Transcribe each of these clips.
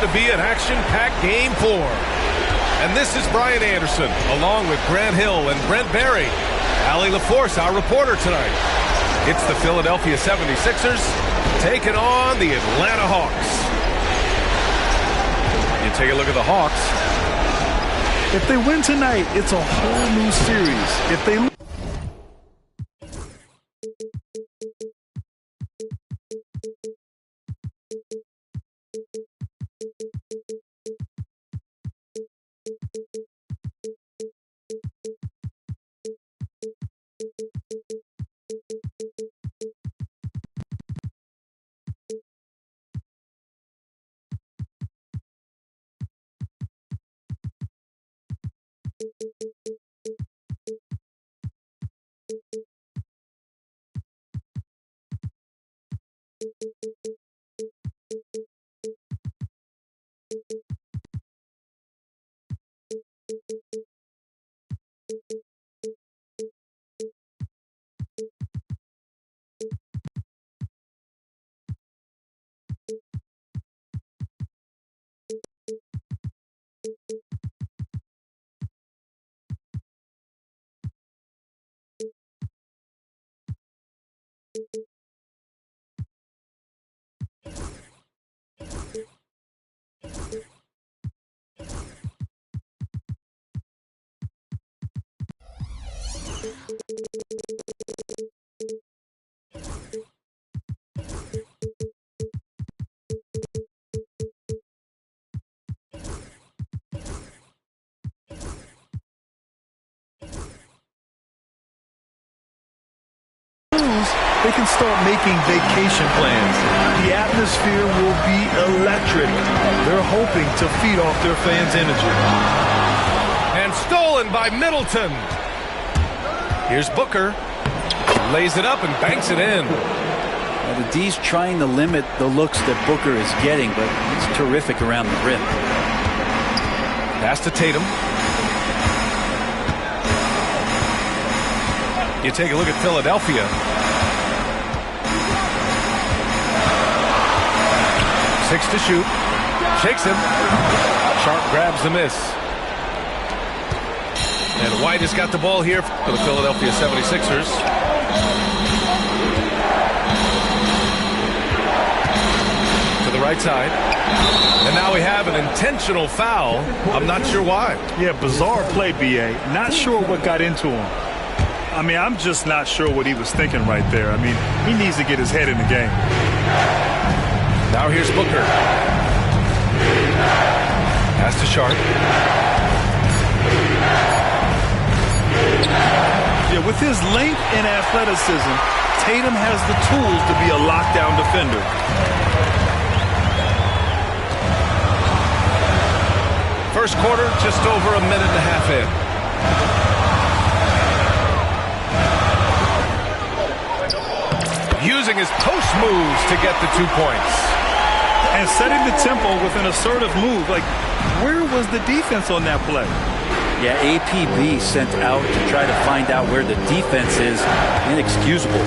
to be an action-packed Game 4. And this is Brian Anderson, along with Grant Hill and Brent Barry. Allie LaForce, our reporter tonight. It's the Philadelphia 76ers taking on the Atlanta Hawks. You take a look at the Hawks. If they win tonight, it's a whole new series. If they they can start making vacation plans. The atmosphere will be electric. They're hoping to feed off their fans' energy. And stolen by Middleton. Here's Booker. Lays it up and banks it in. Well, the D's trying to limit the looks that Booker is getting, but he's terrific around the rim. Pass to Tatum. You take a look at Philadelphia. Six to shoot. Shakes him. Sharp grabs the miss. And White has got the ball here for the Philadelphia 76ers. To the right side. And now we have an intentional foul. I'm not sure why. Yeah, bizarre play, B.A. Not sure what got into him. I mean, I'm just not sure what he was thinking right there. I mean, he needs to get his head in the game. Now here's Booker. Pass to Sharp. Yeah, with his length and athleticism, Tatum has the tools to be a lockdown defender. First quarter, just over a minute and a half in. Using his post moves to get the 2 points. And setting the tempo with an assertive move. Like, where was the defense on that play? Yeah, APB sent out to try to find out where the defense is. Inexcusable.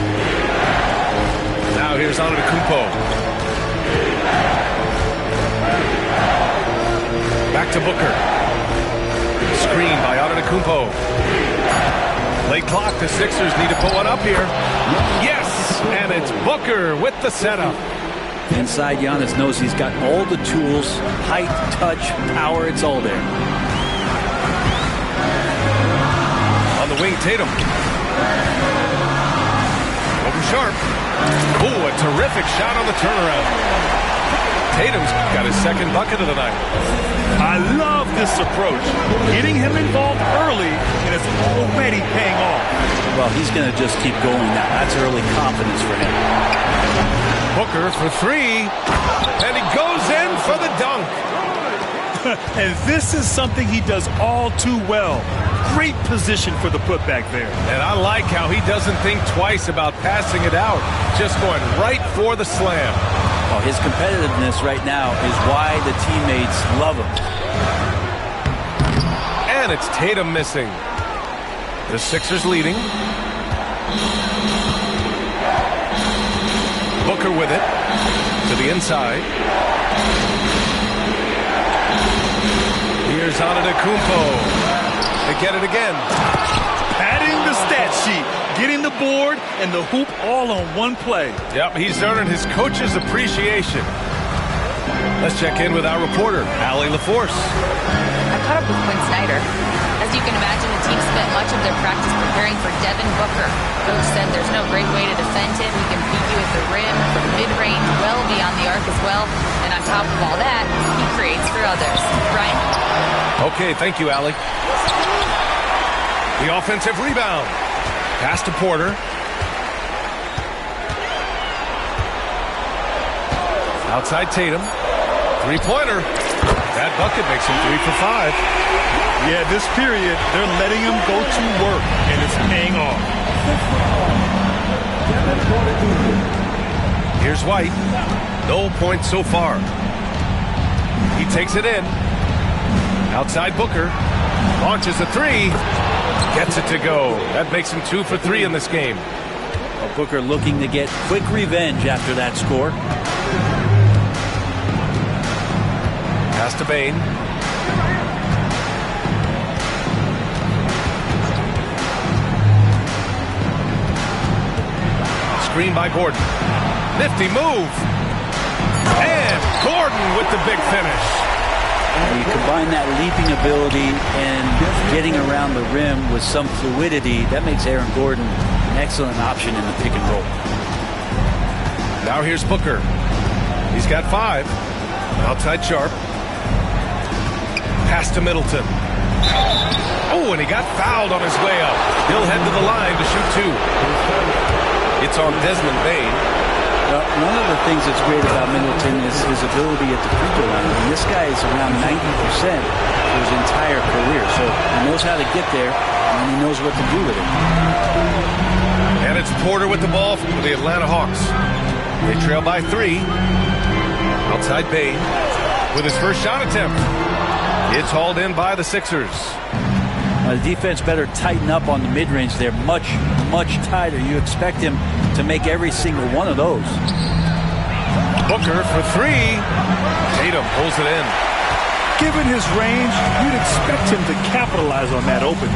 Now here's Antetokounmpo. Back to Booker. Screen by Antetokounmpo. Late clock, the Sixers need to pull one up here. Yes, and it's Booker with the setup. Inside, Giannis knows he's got all the tools, height, touch, power, it's all there. On the wing, Tatum. Over Sharp. Ooh, a terrific shot on the turnaround. Tatum's got his second bucket of the night. I love this approach. Getting him involved early, and it's already paying off. Well, he's going to just keep going now. That's early confidence for him. Booker for three, and he goes in for the dunk. And this is something he does all too well. Great position for the putback there. And I like how he doesn't think twice about passing it out, just going right for the slam. Well, his competitiveness right now is why the teammates love him. And it's Tatum missing. The Sixers leading. Booker with it to the inside. Here's Antetokounmpo. They get it again. Adding the stat sheet, getting the board and the hoop all on one play. Yep, he's earning his coach's appreciation. Let's check in with our reporter, Allie LaForce. I caught up with Quinn Snyder. As you can imagine, the team spent much of their practice preparing for Devin Booker. Coach said there's no great way to defend him. He can beat you at the rim, from mid-range, well beyond the arc as well. And on top of all that, he creates for others. Brian? Okay, thank you, Allie. The offensive rebound. Pass to Porter. Outside Tatum. Three-pointer. That bucket makes him 3 for 5. Yeah, this period, they're letting him go to work, and it's paying off. Here's White. No points so far. He takes it in. Outside Booker. Launches a three. Gets it to go. That makes him 2 for 3 in this game. Well, Booker looking to get quick revenge after that score. Pass to Bane. Screen by Gordon. Nifty move. And Gordon with the big finish. You combine that leaping ability and getting around the rim with some fluidity, that makes Aaron Gordon an excellent option in the pick and roll. Now here's Booker. He's got 5. Outside Sharp. Pass to Middleton. Oh, and he got fouled on his way up. He'll head to the line to shoot 2. It's on Desmond Bane. Well, one of the things that's great about Middleton is his ability at the free throw line. I mean, this guy is around 90% for his entire career, so he knows how to get there, and he knows what to do with it. And it's Porter with the ball for the Atlanta Hawks. They trail by 3. Outside Bane with his first shot attempt. It's hauled in by the Sixers. The defense better tighten up on the mid-range. They're much, much tighter. You expect him to make every single one of those. Booker for 3. Tatum pulls it in. Given his range, you'd expect him to capitalize on that open.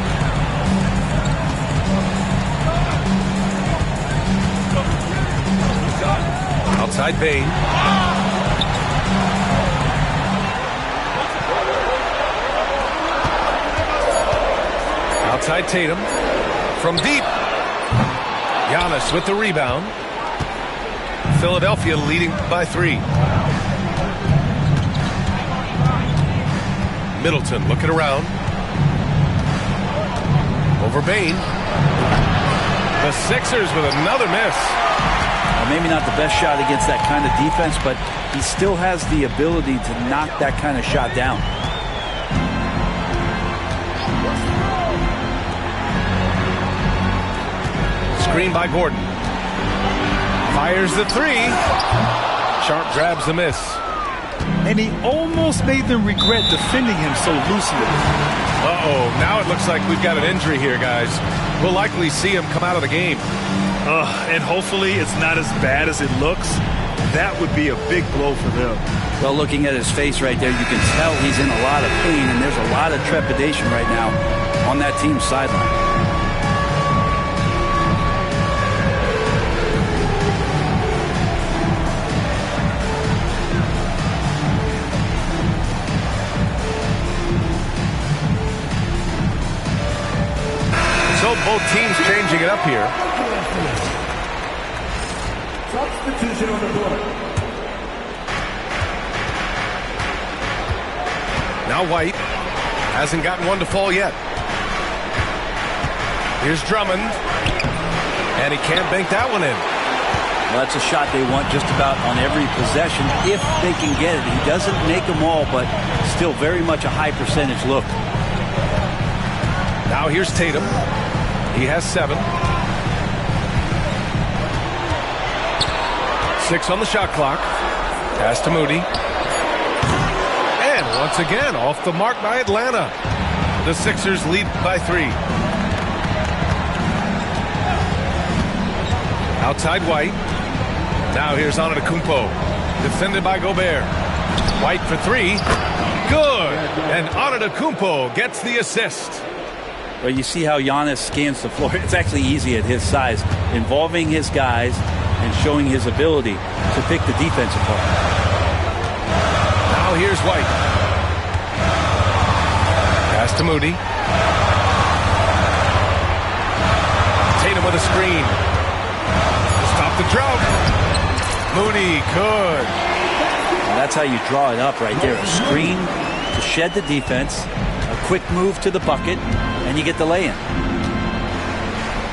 Outside Bane. Outside Tatum. From deep. Giannis with the rebound. Philadelphia leading by 3. Middleton looking around. Over Bane. The Sixers with another miss. Maybe not the best shot against that kind of defense, but he still has the ability to knock that kind of shot down. Screen by Gordon. Fires the 3. Sharp grabs the miss. And he almost made them regret defending him so loosely. Uh-oh, now it looks like we've got an injury here, guys. We'll likely see him come out of the game. And hopefully it's not as bad as it looks. That would be a big blow for them. Well, looking at his face right there, you can tell he's in a lot of pain, and there's a lot of trepidation right now on that team's sideline. So both teams changing it up here. Substitution on the board. Now White hasn't gotten one to fall yet. Here's Drummond. And he can't bank that one in. Well, that's a shot they want just about on every possession if they can get it. He doesn't make them all, but still very much a high percentage look. Now here's Tatum. He has 7. 6 on the shot clock. Pass to Moody. And once again, off the mark by Atlanta. The Sixers lead by 3. Outside White. Now here's Antetokounmpo. Defended by Gobert. White for 3. Good. And Antetokounmpo gets the assist. Well, you see how Giannis scans the floor. It's actually easy at his size, involving his guys and showing his ability to pick the defense apart. Now here's White. Pass to Moody. Tatum with a screen. Stop the drought. Moody could. And that's how you draw it up right there. A screen to shed the defense, a quick move to the bucket, and you get the lay-in.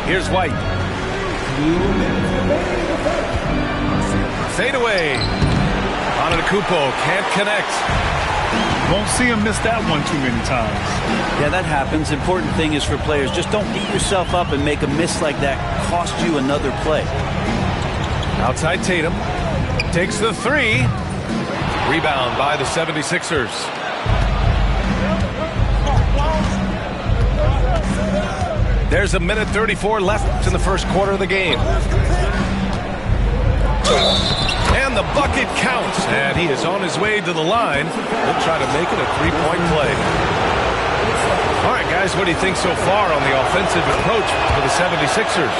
Here's White. Fade away. Antetokounmpo can't connect. Won't see him miss that one too many times. Yeah, that happens. Important thing is for players, just don't beat yourself up and make a miss like that cost you another play. Outside Tatum. Takes the three. Rebound by the 76ers. There's 1:34 left in the first quarter of the game. And the bucket counts. And he is on his way to the line. He'll try to make it a three-point play. All right, guys, what do you think so far on the offensive approach for the 76ers?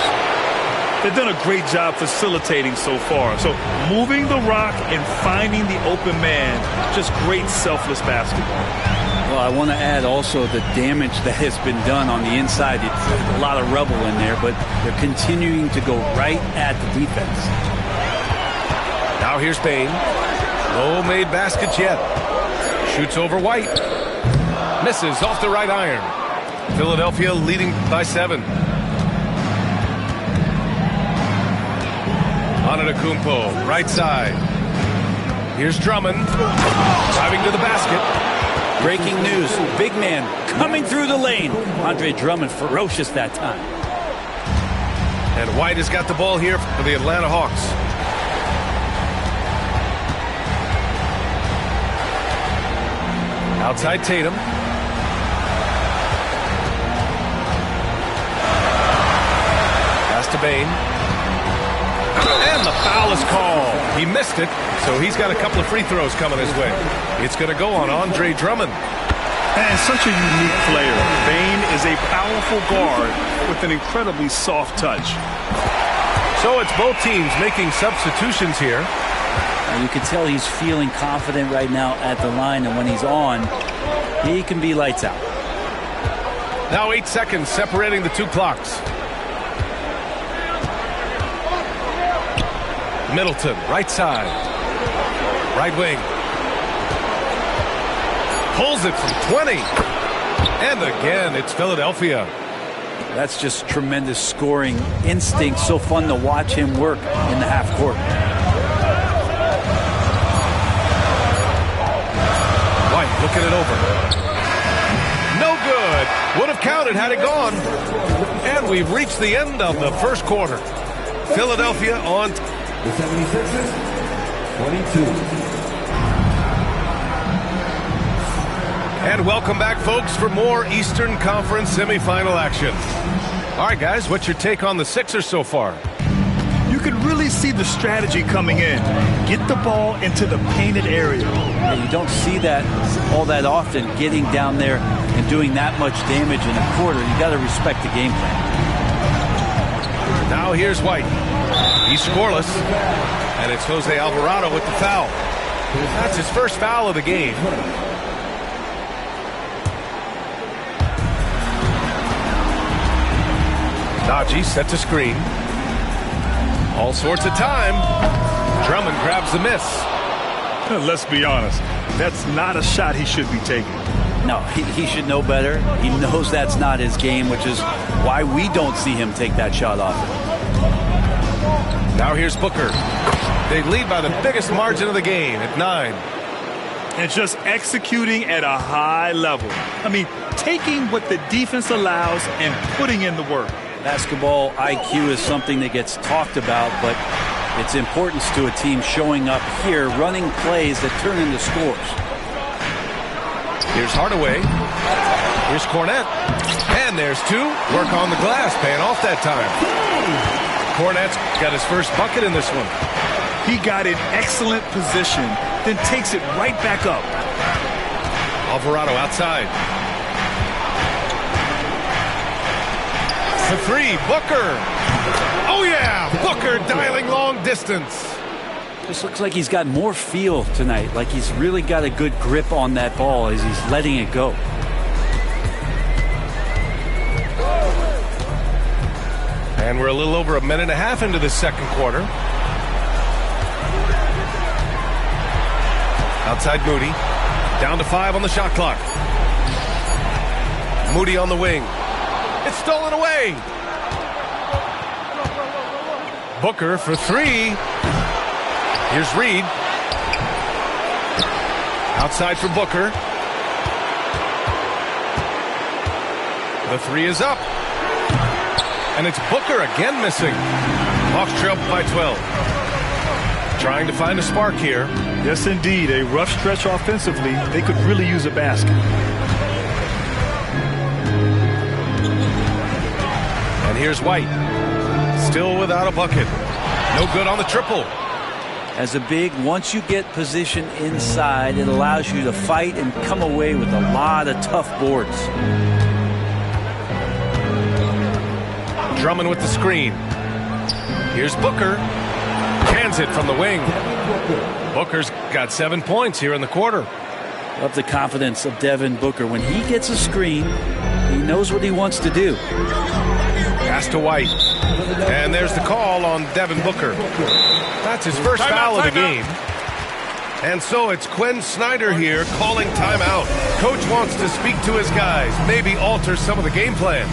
They've done a great job facilitating so far. So moving the rock and finding the open man, just great selfless basketball. Well, I want to add also the damage that has been done on the inside. It's a lot of rubble in there, but they're continuing to go right at the defense. Now here's Bane. No made baskets yet. Shoots over White. Misses off the right iron. Philadelphia leading by 7. Antetokounmpo, right side. Here's Drummond. Driving to the basket. Breaking news. Big man coming through the lane. Andre Drummond ferocious that time. And White has got the ball here for the Atlanta Hawks. Outside Tatum. Pass to Bane. And the foul is called. He missed it, so he's got a couple of free throws coming his way. It's going to go on Andre Drummond. And such a unique player. Bane is a powerful guard with an incredibly soft touch. So it's both teams making substitutions here. And you can tell he's feeling confident right now at the line, and when he's on, he can be lights out. Now 8 seconds separating the two clocks. Middleton, right side. Right wing. Pulls it from 20. And again, it's Philadelphia. That's just tremendous scoring instinct. So fun to watch him work in the half court. White looking it over. No good. Would have counted had it gone. And we've reached the end of the first quarter. Philadelphia on The 76ers, 22. And welcome back, folks, for more Eastern Conference semifinal action. All right, guys, what's your take on the Sixers so far? You can really see the strategy coming in. Get the ball into the painted area. Yeah, you don't see that all that often, getting down there and doing that much damage in a quarter. You got to respect the game plan. Now here's White. He's scoreless, and it's Jose Alvarado with the foul. That's his first foul of the game. Najee sets a screen. All sorts of time. Drummond grabs the miss. Let's be honest, that's not a shot he should be taking. No, he should know better. He knows that's not his game, which is why we don't see him take that shot off. Now here's Booker. They lead by the biggest margin of the game at 9. And just executing at a high level. I mean, taking what the defense allows and putting in the work. Basketball IQ is something that gets talked about, but its importance to a team showing up here, running plays that turn into scores. Here's Hardaway. Here's Cornette. And there's 2. Work on the glass, paying off that time. Cornette's got his first bucket in this one. He got in excellent position, then takes it right back up. Alvarado outside. For three, Booker. Oh yeah, Booker dialing long distance. Just looks like he's got more feel tonight, like he's really got a good grip on that ball as he's letting it go. And we're a little over a minute and a half into the second quarter. Outside Moody. Down to 5 on the shot clock. Moody on the wing. It's stolen away. Booker for three. Here's Reed. Outside for Booker. The three is up. And it's Booker again missing. Hawks trail by 12. Trying to find a spark here. Yes, indeed. A rough stretch offensively. They could really use a basket. And here's White. Still without a bucket. No good on the triple. As a big, once you get position inside, it allows you to fight and come away with a lot of tough boards. Drummond with the screen. Here's Booker. Cans it from the wing. Booker's got 7 points here in the quarter. Love the confidence of Devin Booker. When he gets a screen, he knows what he wants to do. Pass to White. And there's the call on Devin Booker. That's his first foul of the game. And so it's Quinn Snyder here calling timeout. Coach wants to speak to his guys, maybe alter some of the game plan.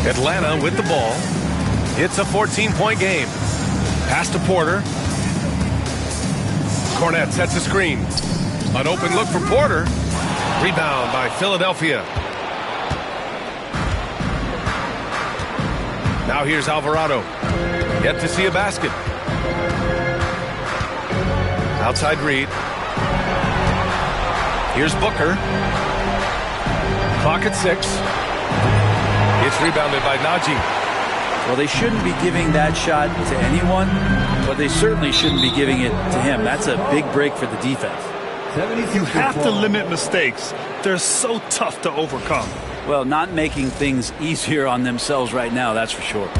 Atlanta with the ball. It's a 14-point game. Pass to Porter. Cornette sets a screen. An open look for Porter. Rebound by Philadelphia. Now here's Alvarado. Yet to see a basket. Outside Reed. Here's Booker. Clock at 6. It's rebounded by Najee. Well, they shouldn't be giving that shot to anyone, but they certainly shouldn't be giving it to him. That's a big break for the defense. You have to limit mistakes. They're so tough to overcome. Well, not making things easier on themselves right now, that's for sure.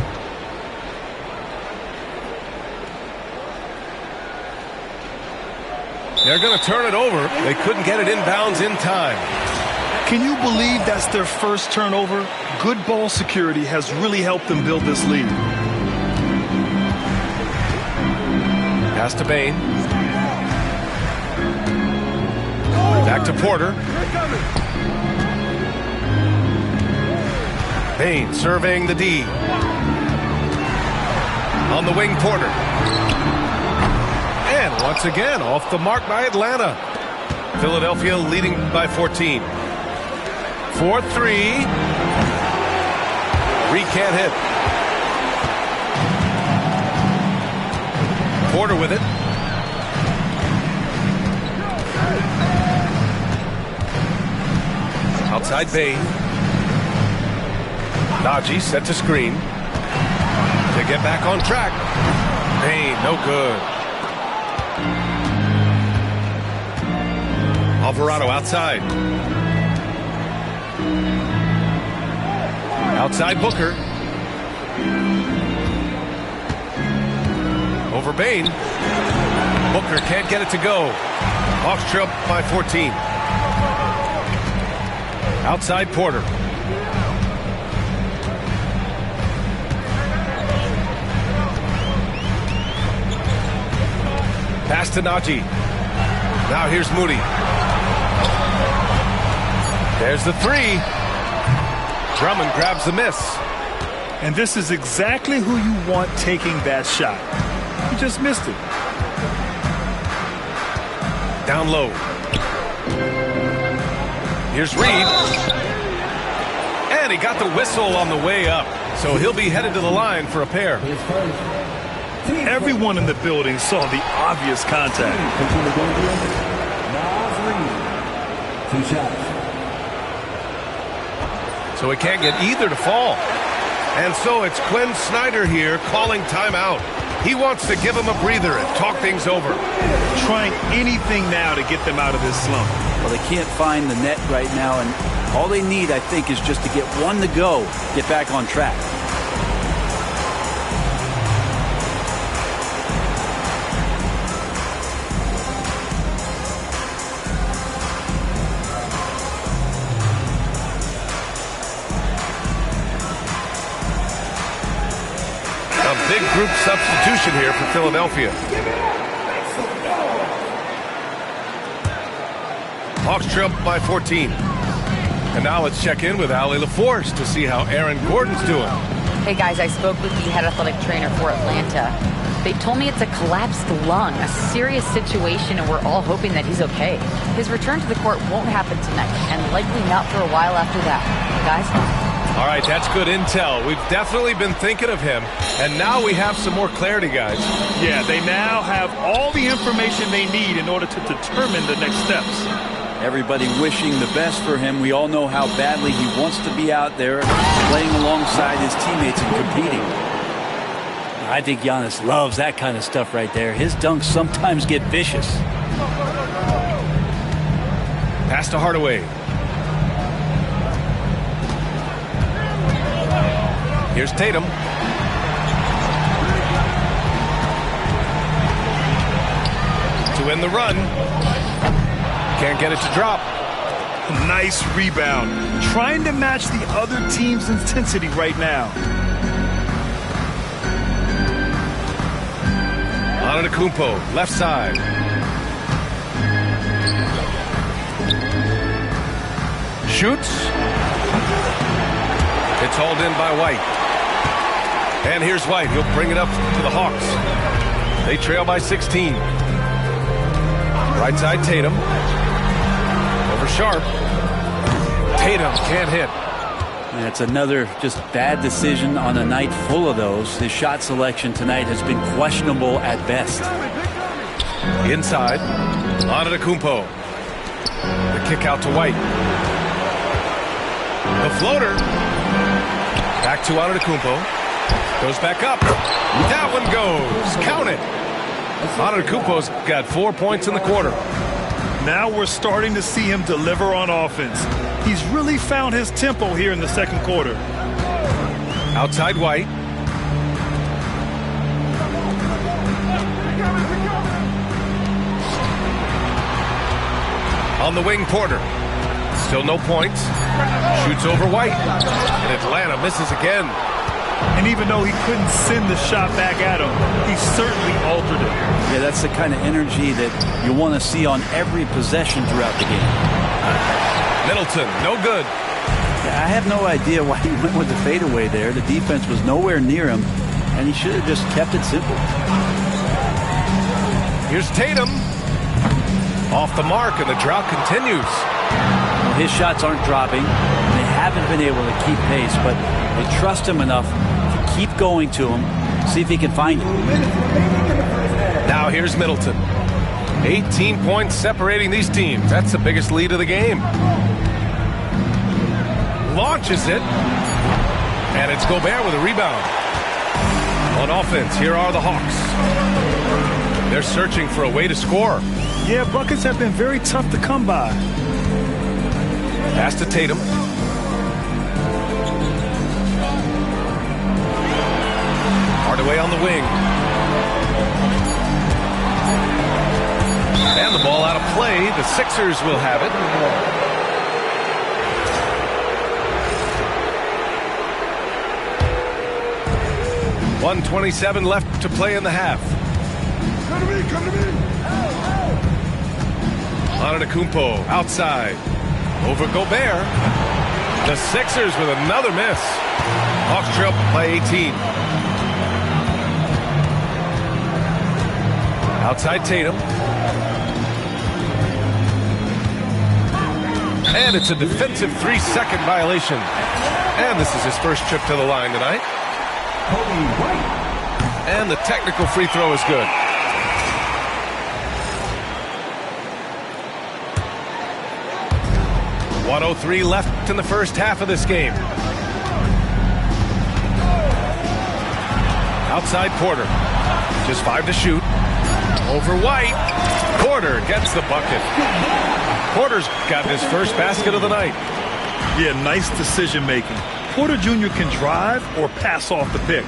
They're going to turn it over. They couldn't get it inbounds in time. Can you believe that's their first turnover? Good ball security has really helped them build this lead. Pass to Bane. Back to Porter. Bane surveying the D. On the wing, Porter. And once again, off the mark by Atlanta. Philadelphia leading by 14. 4-3. Reed can't hit. Porter with it. Outside Bane. Najee set to screen. To get back on track. Bane, no good. Alvarado outside. Outside Booker. Over Bane. Booker can't get it to go. Hawks trail by 14. Outside Porter. Pass to Najee. Now here's Moody. There's the three. Drummond grabs the miss. And this is exactly who you want taking that shot. He just missed it. Down low. Here's Reed. And he got the whistle on the way up. So he'll be headed to the line for a pair. Everyone in the building saw the obvious contact. Two shots. So he can't get either to fall. And so it's Quinn Snyder here calling timeout. He wants to give him a breather and talk things over. Trying anything now to get them out of this slump. Well, they can't find the net right now, and all they need, I think, is just to get one to go, get back on track. A big group substitution here for Philadelphia. Hawks trail by 14. And now let's check in with Allie LaForce to see how Aaron Gordon's doing. Hey guys, I spoke with the head athletic trainer for Atlanta. They told me it's a collapsed lung, a serious situation, and we're all hoping that he's okay. His return to the court won't happen tonight, and likely not for a while after that. Guys? All right, that's good intel. We've definitely been thinking of him, and now we have some more clarity, guys. Yeah, they now have all the information they need in order to determine the next steps. Everybody wishing the best for him. We all know how badly he wants to be out there playing alongside his teammates and competing. I think Giannis loves that kind of stuff right there. His dunks sometimes get vicious. Pass to Hardaway. Here's Tatum. To end the run. Can't get it to drop. Nice rebound. Trying to match the other team's intensity right now. Antetokounmpo, left side. Shoots. It's hauled in by White. And here's White. He'll bring it up to the Hawks. They trail by 16. Right side, Tatum. Over Sharp. Tatum can't hit. And it's another just bad decision on a night full of those. His shot selection tonight has been questionable at best. Inside. Antetokounmpo. The kick out to White. The floater. Back to Antetokounmpo. Goes back up. That one goes. Count it. Antetokounmpo's got 4 points in the quarter. Now we're starting to see him deliver on offense. He's really found his tempo here in the second quarter. Outside White. On the wing, Porter. Still no points. Shoots over White. And Atlanta misses again. And even though he couldn't send the shot back at him, he certainly altered it. Yeah, that's the kind of energy that you want to see on every possession throughout the game. Middleton, no good. I have no idea why he went with the fadeaway there. The defense was nowhere near him, and he should have just kept it simple. Here's Tatum. Off the mark, and the drought continues. Well, his shots aren't dropping. They haven't been able to keep pace, but they trust him enough to keep going to him, see if he can find him. Now here's Middleton. 18 points separating these teams. That's the biggest lead of the game. Launches it. And it's Gobert with a rebound. On offense, here are the Hawks. They're searching for a way to score. Yeah, buckets have been very tough to come by. Pass to Tatum. Hardaway on the wing. And the ball out of play. The Sixers will have it. .127 left to play in the half. Come to me, come to me. Antetokounmpo outside. Over Gobert. The Sixers with another miss. Hawks trail by 18. Outside Tatum. And it's a defensive 3-second violation. And this is his first trip to the line tonight. And the technical free throw is good. .103 left in the first half of this game. Outside Porter. Just 5 to shoot. Over White. Porter gets the bucket. Porter's got his first basket of the night. Yeah, nice decision making. Porter Jr. can drive or pass off the pick.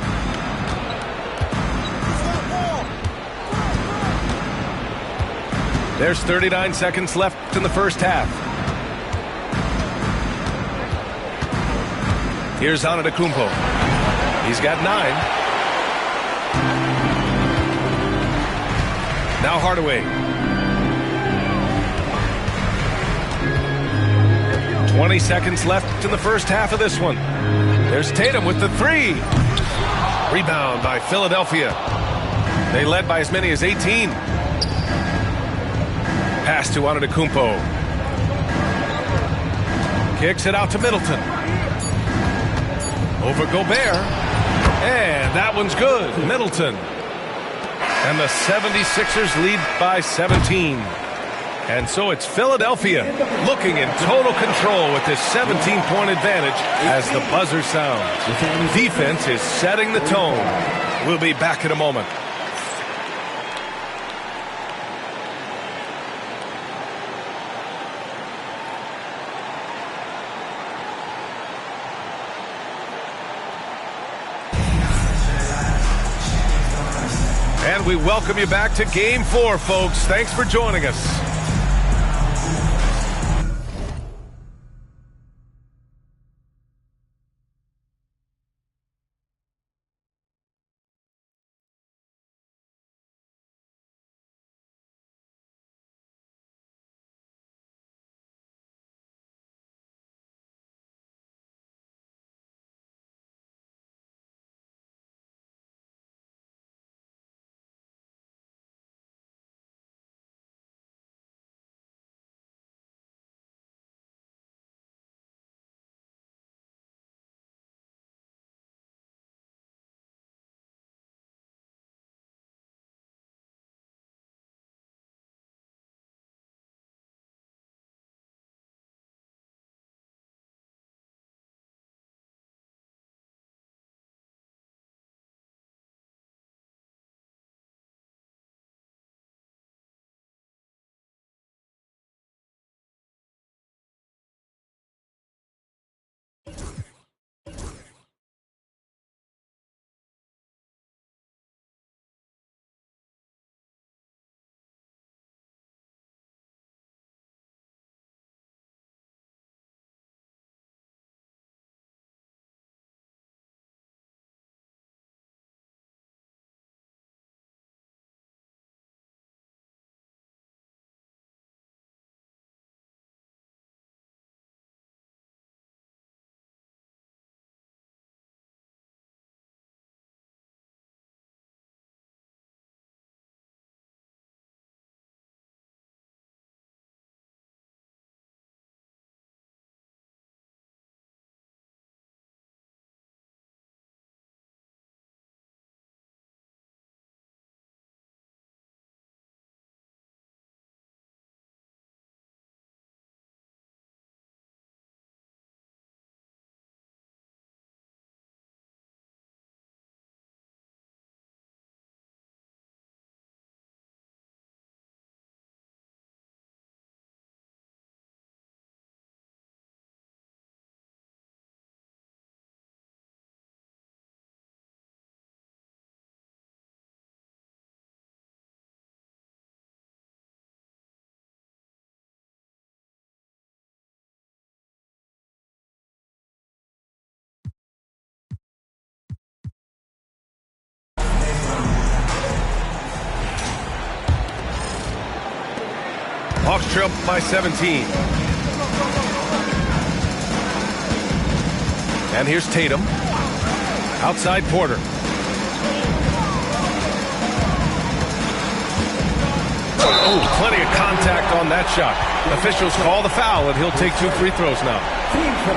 There's 39 seconds left in the first half. Here's Antetokounmpo. He's got 9. Now Hardaway. 20 seconds left in the first half of this one. There's Tatum with the 3. Rebound by Philadelphia. They led by as many as 18. Pass to Antetokounmpo. Kicks it out to Middleton. Over Gobert. And that one's good. Middleton. And the 76ers lead by 17. And so it's Philadelphia looking in total control with this 17-point advantage as the buzzer sounds. Defense is setting the tone. We'll be back in a moment. And we welcome you back to Game 4, folks. Thanks for joining us. Hawks trail by 17. And here's Tatum. Outside Porter. Oh, plenty of contact on that shot. Officials call the foul, and he'll take 2 free throws now.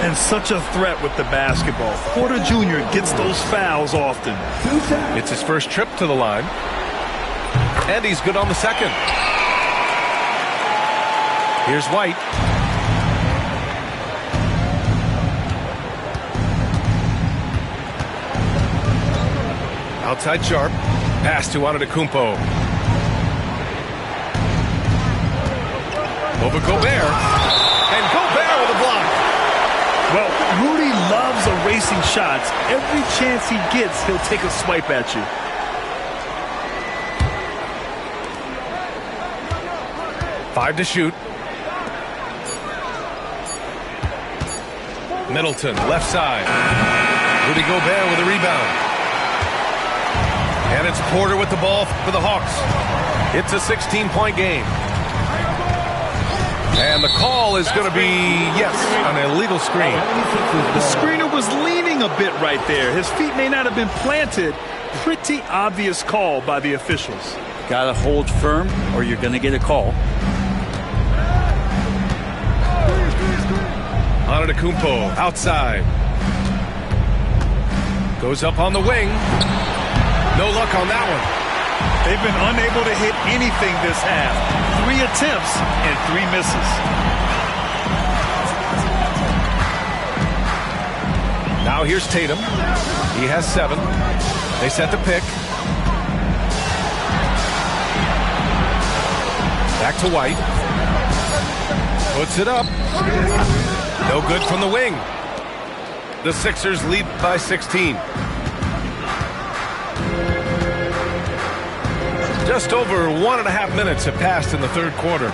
And such a threat with the basketball. Porter Jr. gets those fouls often. It's his first trip to the line. And he's good on the second. Here's White. Outside Sharp. Pass to Antetokounmpo. Over Gobert. And Gobert with a block. Well, Rudy loves erasing shots. Every chance he gets, he'll take a swipe at you. Five to shoot. Middleton, left side. Rudy Gobert with a rebound. And it's Porter with the ball for the Hawks. It's a 16-point game. And the call is going to be, yes, an illegal screen. The screener was leaning a bit right there. His feet may not have been planted. Pretty obvious call by the officials. Got to hold firm or you're going to get a call. Antetokounmpo outside. Goes up on the wing. No luck on that one. They've been unable to hit anything this half. 3 attempts and 3 misses. Now here's Tatum. He has 7. They set the pick. Back to White. Puts it up. No good from the wing. The Sixers lead by 16. Just over 1.5 minutes have passed in the third quarter.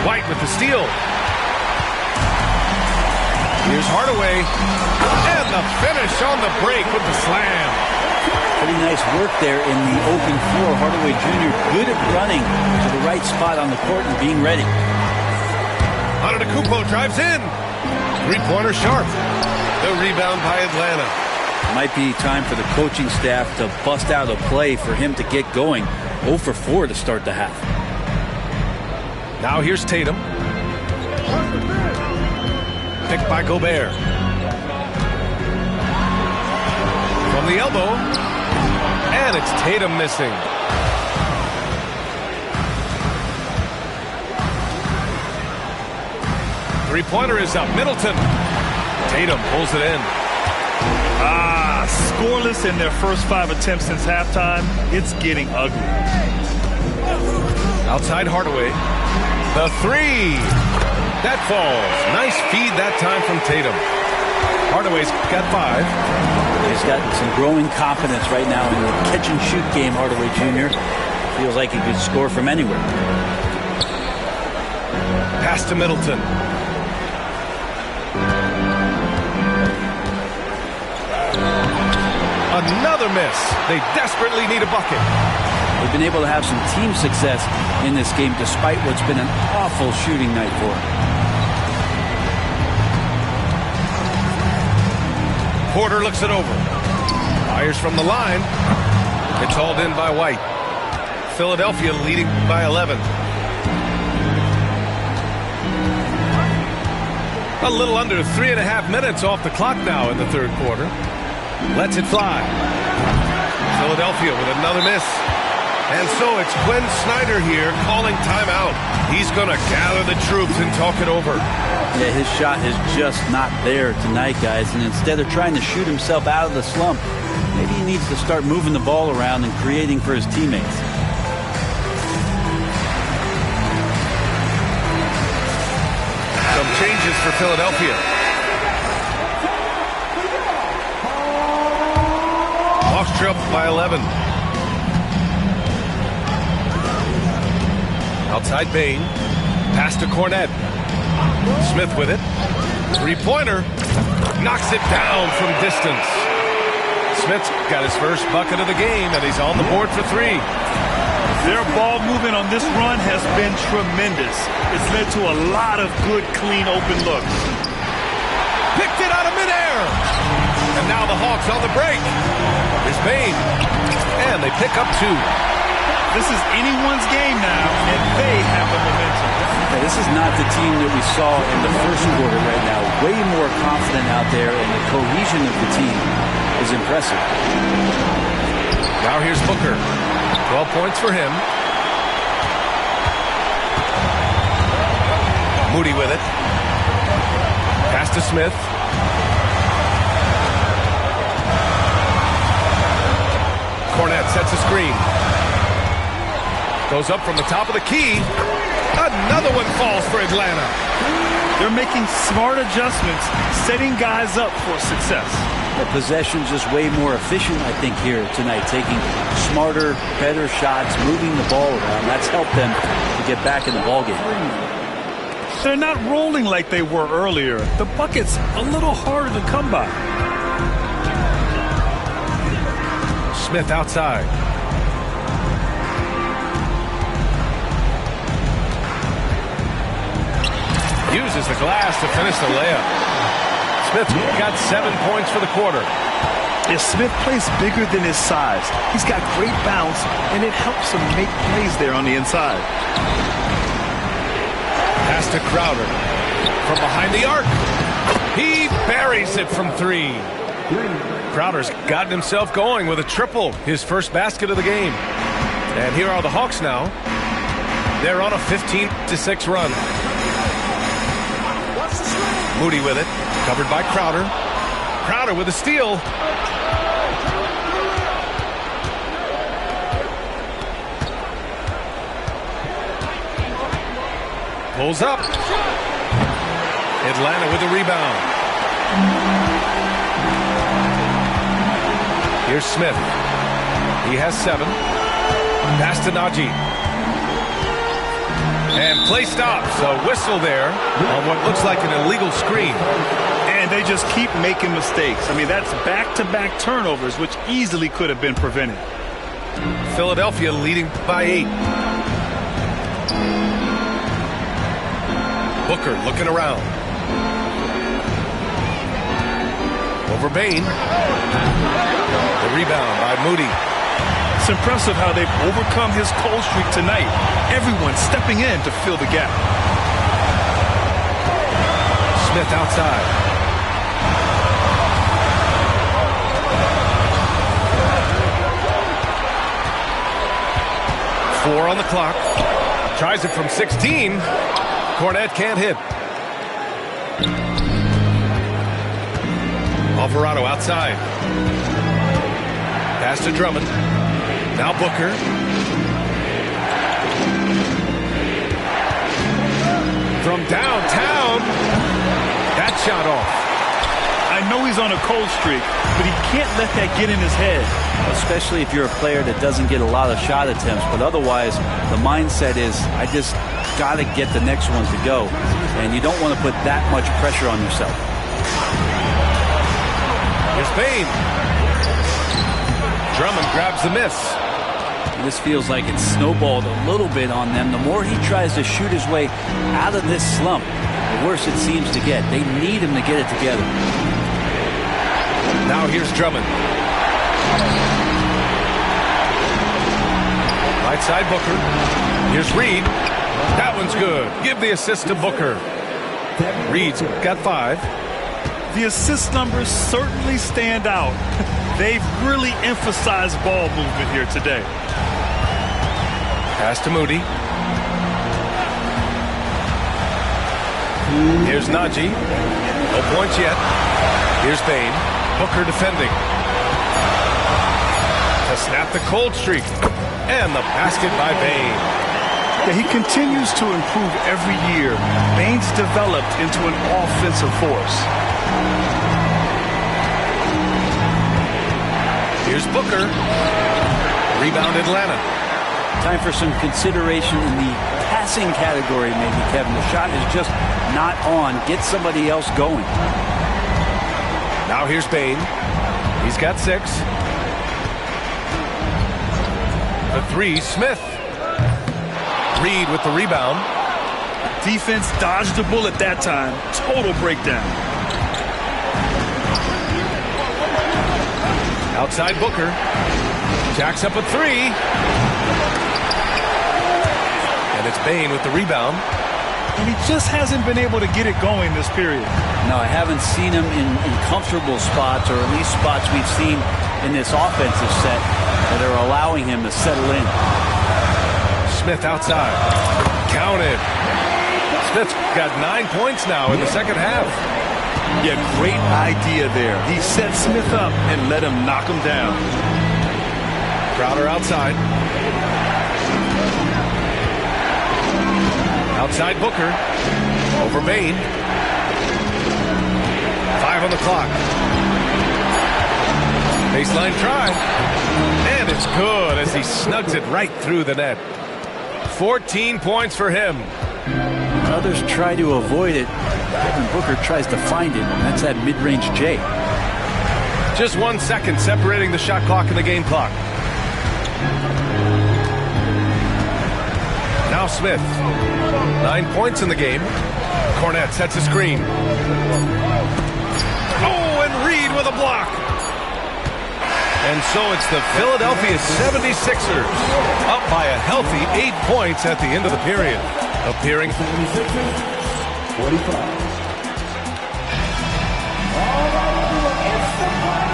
White with the steal. Here's Hardaway. And the finish on the break with the slam. Pretty nice work there in the open floor. Hardaway Jr. good at running to the right spot on the court and being ready. Antetokounmpo drives in. Three-pointer Sharp. The rebound by Atlanta. Might be time for the coaching staff to bust out a play for him to get going. 0 for 4 to start the half. Now here's Tatum. Picked by Gobert. From the elbow. And it's Tatum missing. Three-pointer is up. Middleton. Tatum pulls it in. Scoreless in their first 5 attempts since halftime. It's getting ugly. Outside Hardaway. The 3. That falls. Nice feed that time from Tatum. Hardaway's got 5. He's got some growing confidence right now in the catch-and-shoot game, Hardaway Jr. Feels like he could score from anywhere. Pass to Middleton. Another miss. They desperately need a bucket. They've been able to have some team success in this game despite what's been an awful shooting night for them. Porter looks it over. Fires from the line. It's hauled in by White. Philadelphia leading by 11. A little under 3.5 minutes off the clock now in the third quarter. Lets it fly. Philadelphia with another miss. And so it's Quinn Snyder here calling timeout. He's going to gather the troops and talk it over. Yeah, his shot is just not there tonight, guys. And instead of trying to shoot himself out of the slump, maybe he needs to start moving the ball around and creating for his teammates. Some changes for Philadelphia. Hawks up by 11. Outside Bane. Pass to Cornette. Smith with it. Three-pointer. Knocks it down from distance. Smith's got his first bucket of the game, and he's on the board for 3. Their ball movement on this run has been tremendous. It's led to a lot of good, clean, open looks. Pick Knocked it out of midair. And now the Hawks on the break. Here's Bane. And they pick up 2. This is anyone's game now, and they have the momentum. Yeah, this is not the team that we saw in the first quarter right now. Way more confident out there, and the cohesion of the team is impressive. Now here's Booker. 12 points for him. Moody with it. Pass to Smith. Kornet sets a screen. Goes up from the top of the key. Another one falls for Atlanta. They're making smart adjustments, setting guys up for success. The possession's just way more efficient, I think, here tonight. Taking smarter, better shots, moving the ball around. That's helped them to get back in the ballgame. They're not rolling like they were earlier. The bucket's a little harder to come by. Smith outside. Uses the glass to finish the layup. Smith got 7 points for the quarter. If Smith plays bigger than his size, he's got great bounce, and it helps him make plays there on the inside. Pass to Crowder. From behind the arc. He buries it from 3. Crowder's gotten himself going with a triple. His first basket of the game. And here are the Hawks now. They're on a 15-6 run. Moody with it. Covered by Crowder. Crowder with a steal. Pulls up. Atlanta with the rebound. Here's Smith. He has 7. Pass to Najee. And play stops. A whistle there on what looks like an illegal screen. And they just keep making mistakes. I mean, that's back-to-back turnovers, which easily could have been prevented. Philadelphia leading by 8. Booker looking around. Over Bane. The rebound by Moody. It's impressive how they've overcome his cold streak tonight. Everyone stepping in to fill the gap. Smith outside. Four on the clock. Tries it from 16. Kornet can't hit. Alvarado outside. Pass to Drummond. Now Booker. From downtown. That shot off. I know he's on a cold streak, but he can't let that get in his head. Especially if you're a player that doesn't get a lot of shot attempts. But otherwise, the mindset is, I just got to get the next one to go. And you don't want to put that much pressure on yourself. Here's Bane. Drummond grabs the miss. This feels like it's snowballed a little bit on them. The more he tries to shoot his way out of this slump, the worse it seems to get. They need him to get it together. Now here's Drummond. Right side Booker. Here's Reed. That one's good. Give the assist to Booker. Reed's got 5. The assist numbers certainly stand out. They've really emphasized ball movement here today. Pass to Moody. Here's Najee. No points yet. Here's Bane. Booker defending. To snap the cold streak. And the basket by Bane. Yeah, he continues to improve every year. Bane's developed into an offensive force. Here's Booker. Rebound Atlanta. Time for some consideration in the passing category, maybe, Kevin. The shot is just not on. Get somebody else going. Now here's Bane. He's got 6. The 3, Smith. Reed with the rebound. Defense dodged the bullet that time. Total breakdown. Outside Booker. Jacks up a three. And it's Bane with the rebound. And he just hasn't been able to get it going this period. No, I haven't seen him in comfortable spots, or at least spots we've seen in this offensive set that are allowing him to settle in. Smith outside. Counted. Smith's got 9 points now in the second half. Yeah, great idea there. He set Smith up and let him knock him down. Crowder outside. Outside Booker. Over Bane. 5 on the clock. Baseline try. And it's good as he snugs it right through the net. 14 points for him. Others try to avoid it. Devin Booker tries to find it. That's that mid-range J. Just 1 second separating the shot clock and the game clock. Now Smith. 9 points in the game. Cornette sets a screen. Oh, and Reed with a block. And so it's the Philadelphia 76ers up by a healthy 8 points at the end of the period. Appearing 45.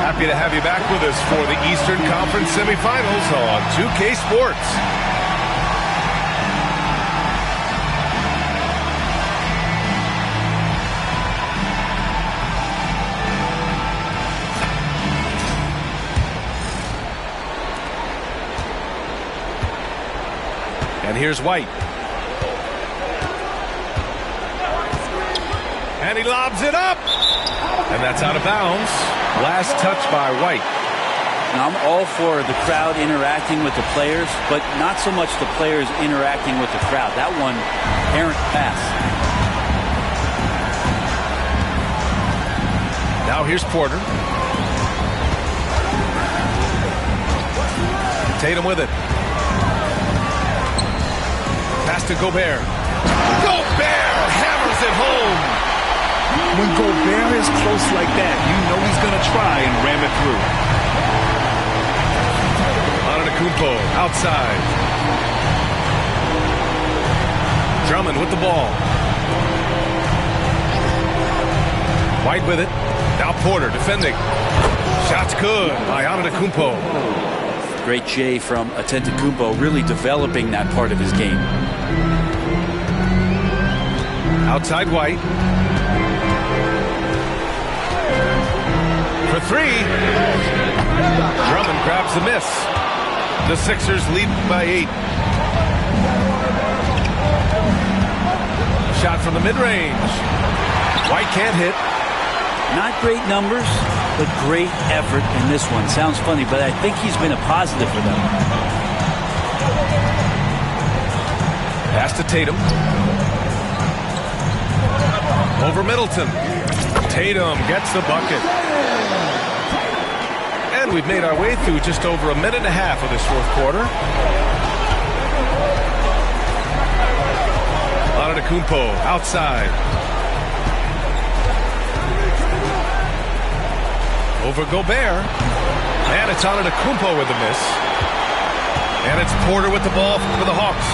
Happy to have you back with us for the Eastern Conference semifinals on 2K Sports. And here's White. And he lobs it up. And that's out of bounds. Last touch by White. Now, I'm all for the crowd interacting with the players, but not so much the players interacting with the crowd. That one, errant pass. Now here's Porter. Tatum with it. Pass to Gobert. Gobert hammers it home. When Gobert is close like that, you know he's going to try and ram it through. Antetokounmpo outside. Drummond with the ball. White with it. Now Porter defending. Shot's good by Antetokounmpo. Great J from Antetokounmpo, really developing that part of his game. Outside White. For three. Drummond grabs the miss. The Sixers lead by 8. Shot from the mid-range. White can't hit. Not great numbers, but great effort in this one. Sounds funny, but I think he's been a positive for them. Pass to Tatum. Over Middleton. Tatum gets the bucket. And we've made our way through just over a minute and a half of this fourth quarter. Antetokounmpo outside. Over Gobert. And it's Antetokounmpo with the miss. And it's Porter with the ball for the Hawks.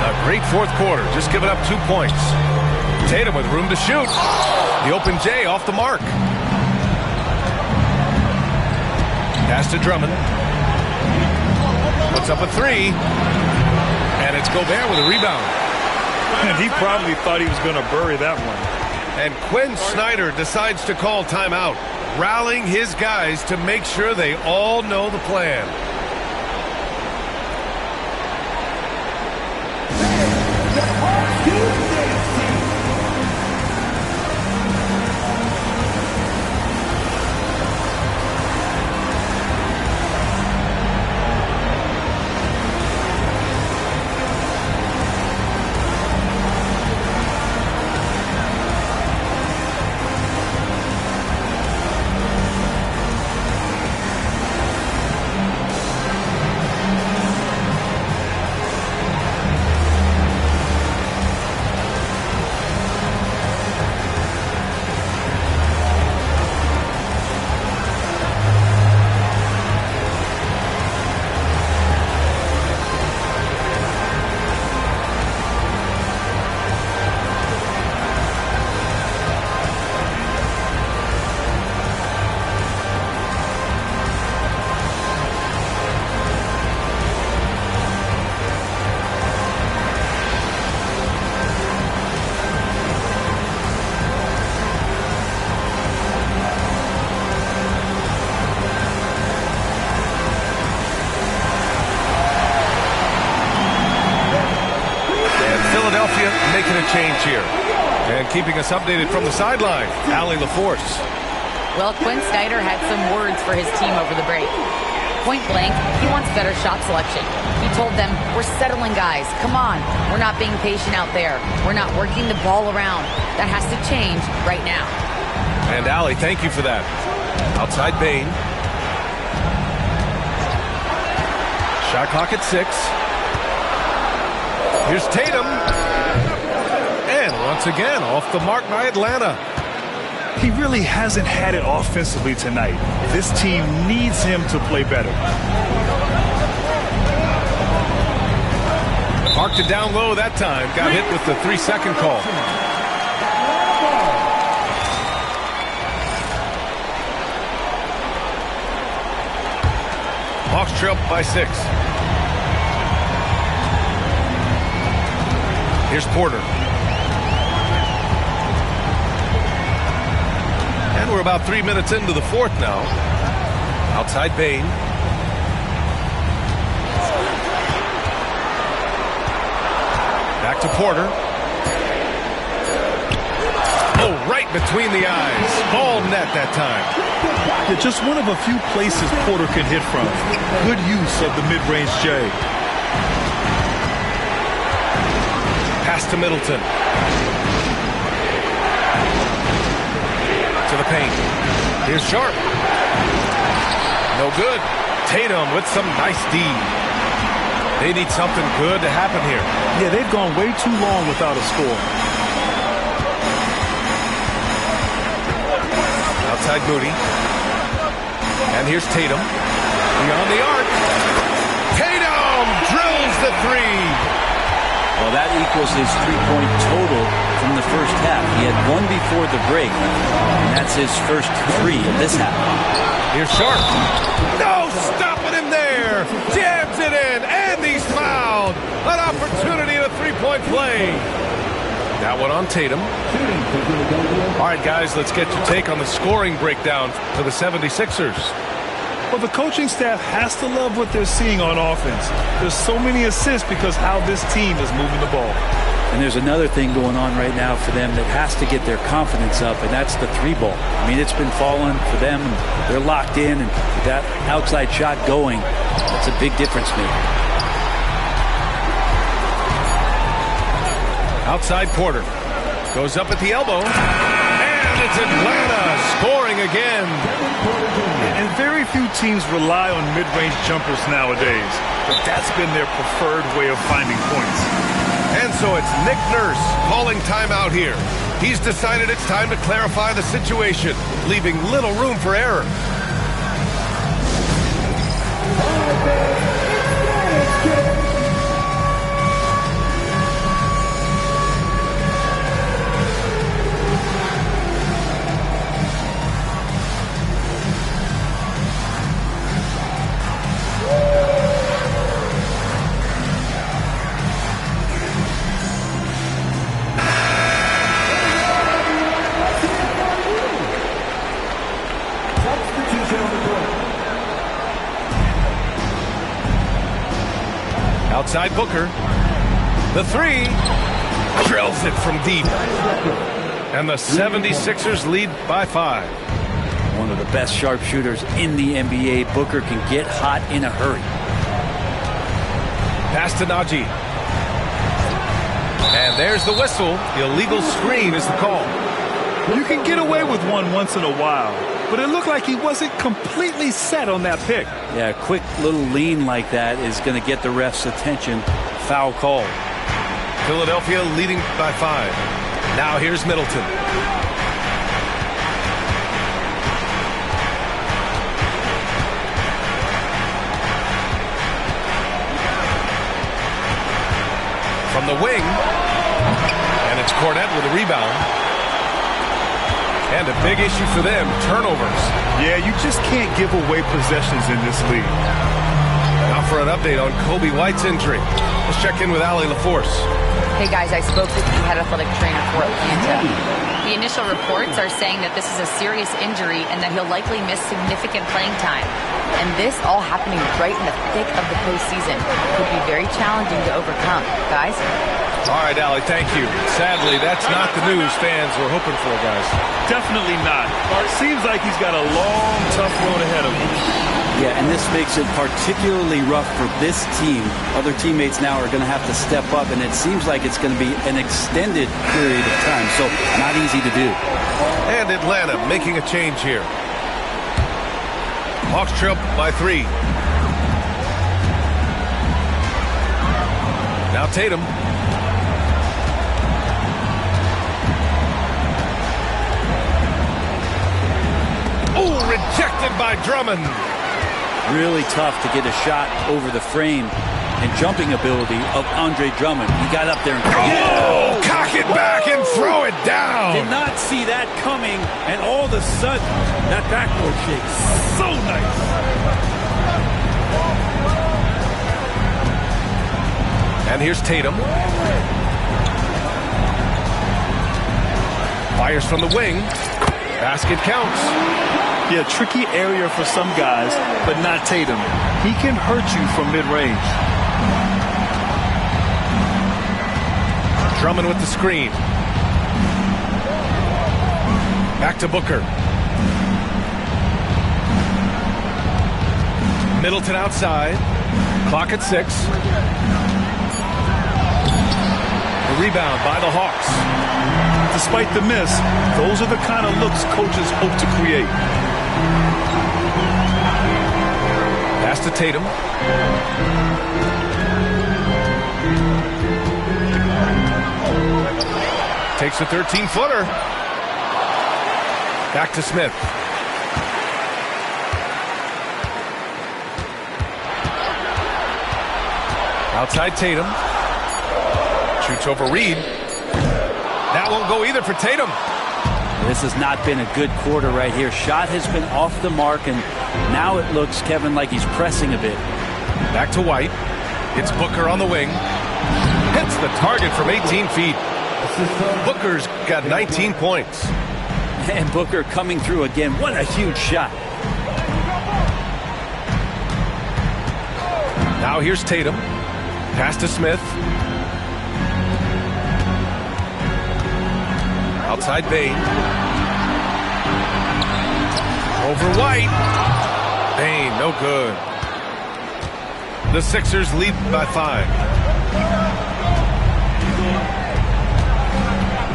A great fourth quarter, just giving up 2 points. Tatum with room to shoot. The open J off the mark. Pass to Drummond. Puts up a three. And it's Gobert with a rebound. And he probably thought he was going to bury that one. And Quinn Snyder decides to call timeout, rallying his guys to make sure they all know the plan. change here. And keeping us updated from the sideline, Allie LaForce. Well, Quinn Snyder had some words for his team over the break. Point blank, he wants better shot selection. He told them, we're settling, guys. Come on. We're not being patient out there. We're not working the ball around. That has to change right now. And Allie, thank you for that. Outside Bane. Shot clock at 6. Here's Tatum. And once again, off the mark by Atlanta. He really hasn't had it offensively tonight. This team needs him to play better. Marked it down low that time. Got hit with the 3-second call. Hawks trail by 6. Here's Porter. And we're about 3 minutes into the fourth now. Outside Bane. Back to Porter. Oh, right between the eyes. Ball net that time. Yeah, just one of a few places Porter can hit from. Good use of the mid-range J. Pass to Middleton. To the paint. Here's Sharp. No good. Tatum with some nice D. They need something good to happen here. Yeah, they've gone way too long without a score. Outside Moody. And here's Tatum. Beyond the arc. Tatum drills the 3. Well, that equals his three-point total from the first half. He had one before the break, and that's his first 3 of this half. Here's Sharp. No, stopping him there. Jams it in, and he's fouled. An opportunity at a three-point play. That one on Tatum. All right, guys, let's get your take on the scoring breakdown for the 76ers. Well, the coaching staff has to love what they're seeing on offense. There's so many assists because how this team is moving the ball. And there's another thing going on right now for them that has to get their confidence up, and that's the 3-ball. I mean, it's been falling for them. They're locked in, and with that outside shot going, that's a big difference maker. Outside Porter. Goes up at the elbow. And it's Atlanta scoring again. And very few teams rely on mid-range jumpers nowadays, but that's been their preferred way of finding points. And so it's Nick Nurse calling timeout here. He's decided it's time to clarify the situation, leaving little room for error. Outside Booker. The 3. Drills it from deep. And the 76ers lead by 5. One of the best sharpshooters in the NBA. Booker can get hot in a hurry. Pass to Najee. And there's the whistle. Illegal screen is the call. You can get away with one once in a while, but it looked like he wasn't completely set on that pick. Yeah, a quick little lean like that is going to get the ref's attention. Foul call. Philadelphia leading by 5. Now here's Middleton. From the wing. And it's Cornette with a rebound. And a big issue for them, turnovers. Yeah, you just can't give away possessions in this league. Now for an update on Kobe White's injury. Let's check in with Allie LaForce. Hey, guys, I spoke with the head athletic trainer for Atlanta. He The initial reports are saying that this is a serious injury and that he'll likely miss significant playing time. And this all happening right in the thick of the postseason could be very challenging to overcome. Guys? All right, Allie, thank you. Sadly, that's not the news fans were hoping for, guys. Definitely not. It seems like he's got a long, tough road ahead of him. Yeah, and this makes it particularly rough for this team. Other teammates now are going to have to step up, and it seems like it's going to be an extended period of time, so not easy to do. And Atlanta making a change here. Hawks trail by 3. Now Tatum. Oh, rejected by Drummond. Really tough to get a shot over the frame and jumping ability of Andre Drummond. He got up there and Cock it back and throw it down. did not see that coming, and all of a sudden, that backboard shake. So nice. And here's Tatum. Fires from the wing. Basket counts. Yeah, tricky area for some guys, but not Tatum. He can hurt you from mid-range. Drummond with the screen. Back to Booker. Middleton outside. Clock at 6. The rebound by the Hawks. Despite the miss, those are the kind of looks coaches hope to create. Pass to Tatum. Takes a 13-footer. Back to Smith. Outside Tatum. Shoots over Reed. That won't go either for Tatum. This has not been a good quarter right here. Shot has been off the mark, and now it looks, Kevin, like he's pressing a bit. Back to White. It's Booker on the wing. Hits the target from 18 feet. Booker's got 19 points. And Booker coming through again. What a huge shot. Now here's Tatum. Pass to Smith. Outside Bane. Over White. Bane, no good. The Sixers lead by 5.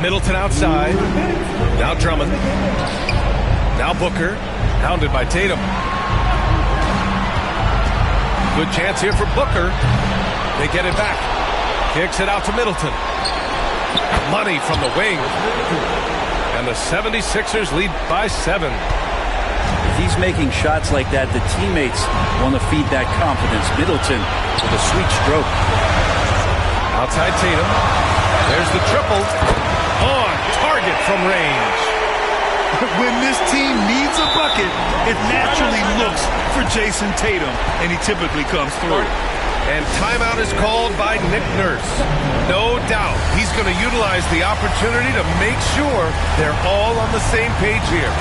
Middleton outside. Now Drummond. Now Booker. Hounded by Tatum. Good chance here for Booker. They get it back. Kicks it out to Middleton. Money from the wing. And the 76ers lead by 7. If he's making shots like that, the teammates want to feed that confidence. Middleton with a sweet stroke. Outside Tatum. There's the triple. On target from range. When this team needs a bucket, it naturally looks for Jason Tatum, and he typically comes through. And timeout is called by Nick Nurse. No doubt he's going to utilize the opportunity to make sure they're all on the same page here.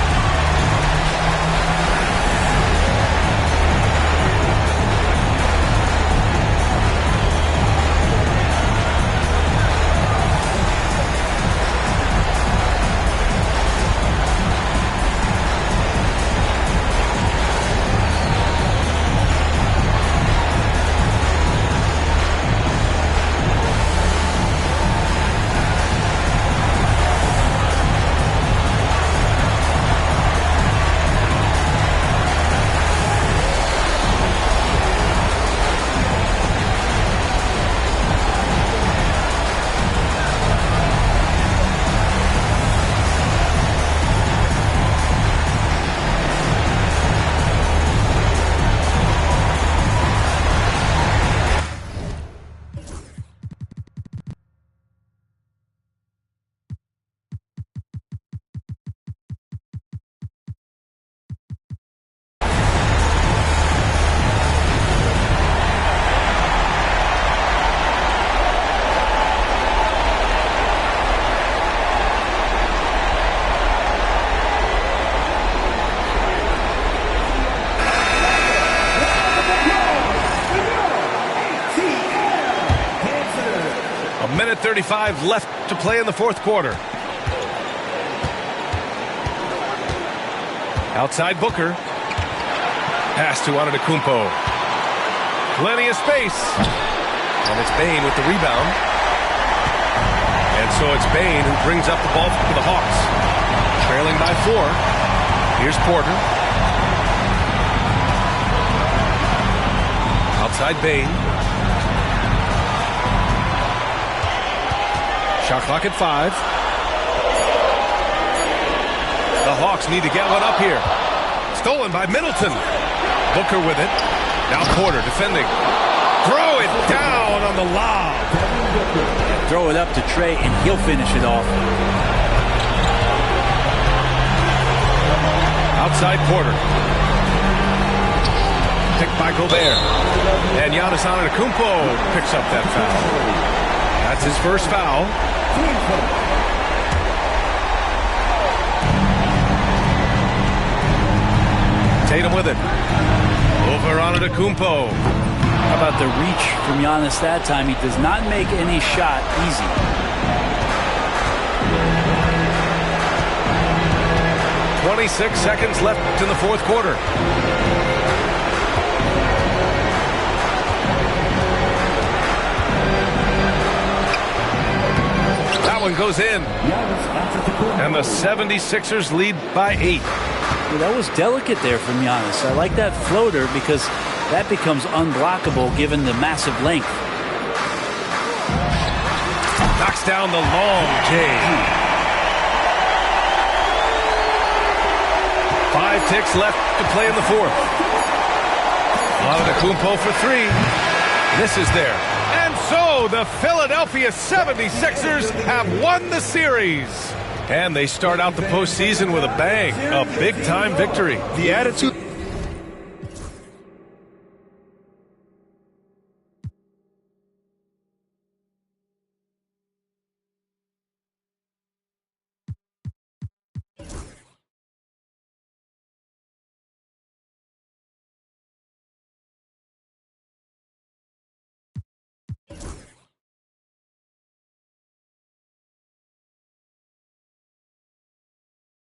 2:35 left to play in the fourth quarter. Outside Booker. Pass to Antetokounmpo. Plenty of space. And it's Bane with the rebound. And so it's Bane who brings up the ball for the Hawks. Trailing by 4. Here's Porter. Outside Bane. Shot clock at 5. The Hawks need to get one up here. Stolen by Middleton. Booker with it. Now Porter defending. Throw it down on the lob. Throw it up to Trey, and he'll finish it off. Outside Porter. Picked by Gobert. And Giannis Antetokounmpo picks up that foul. That's his first foul. Tatum with it. Over Antetokounmpo. How about the reach from Giannis that time? He does not make any shot easy. .26 seconds left in the fourth quarter. That one goes in. And the 76ers lead by 8. Well, that was delicate there from Giannis. I like that floater because that becomes unblockable given the massive length. Knocks down the long J. 5 ticks left to play in the fourth. Antetokounmpo for 3. This is there. And so the Philadelphia 76ers have won the series. And they start out the postseason with a bang. A big-time victory. The attitude